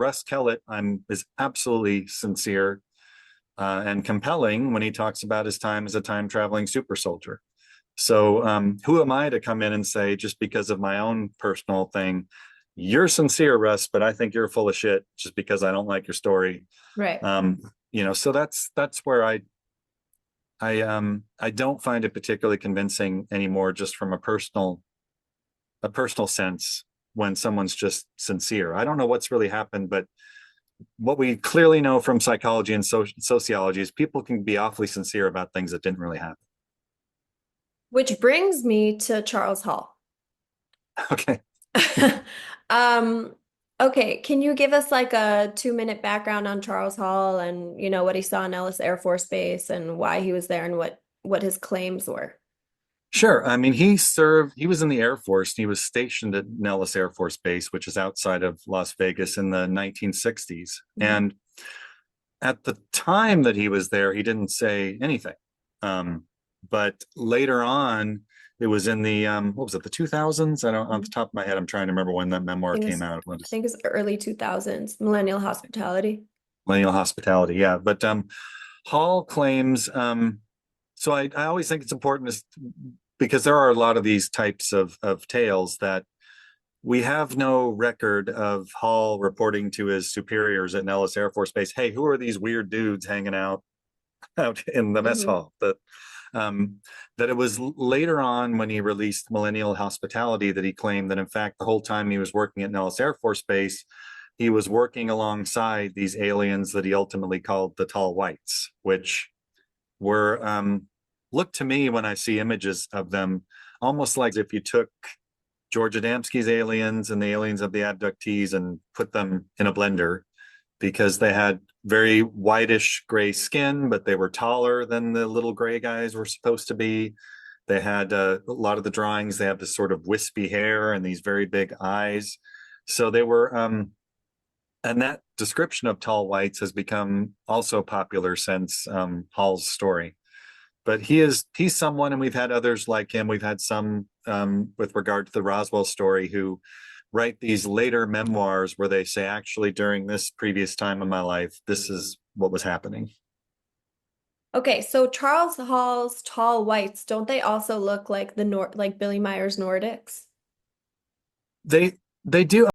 Russ Kellett is absolutely sincere and compelling when he talks about his time as a time traveling super soldier. So who am I to come in and say, just because of my own personal thing, you're sincere, Russ, but I think you're full of shit just because I don't like your story. Right. So that's where I don't find it particularly convincing anymore, just from a personal sense, when someone's just sincere. I don't know what's really happened, but what we clearly know from psychology and sociology is people can be awfully sincere about things that didn't really happen. Which brings me to Charles Hall. Okay. Um, okay, can you give us like a 2-minute background on Charles Hall and what he saw in Nellis Air Force Base and why he was there and what his claims were? Sure. I mean, he was in the Air Force. He was stationed at Nellis Air Force Base, which is outside of Las Vegas, in the 1960s. Mhm. And at the time that he was there, he didn't say anything. But later on, it was in the what was it, the 2000s? I don't, off the top of my head, I'm trying to remember when that memoir came out. I think it's early 2000s, Millennial Hospitality. Millennial Hospitality, yeah. But Hall claims, so I always think it's important because there are a lot of these types of tales that we have no record of Hall reporting to his superiors at Nellis Air Force Base, hey, who are these weird dudes hanging out in the mess hall? That it was later on, when he released Millennial Hospitality, that he claimed that in fact the whole time he was working at Nellis Air Force Base, he was working alongside these aliens that he ultimately called the Tall Whites, which were look to me, when I see images of them, almost like if you took George Adamski's aliens and the aliens of the abductees and put them in a blender, because they had very whitish gray skin, but they were taller than the little gray guys were supposed to be. They had a lot of the drawings, they have this sort of wispy hair and these very big eyes. So they were, and that description of tall whites has become also popular since Hall's story. But he's someone, and we've had others like him. We've had some with regard to the Roswell story, who write these later memoirs where they say, actually, during this previous time in my life, this is what was happening. Okay, so Charles Hall's Tall Whites, don't they also look like like Billy Meyer's Nordics? They do.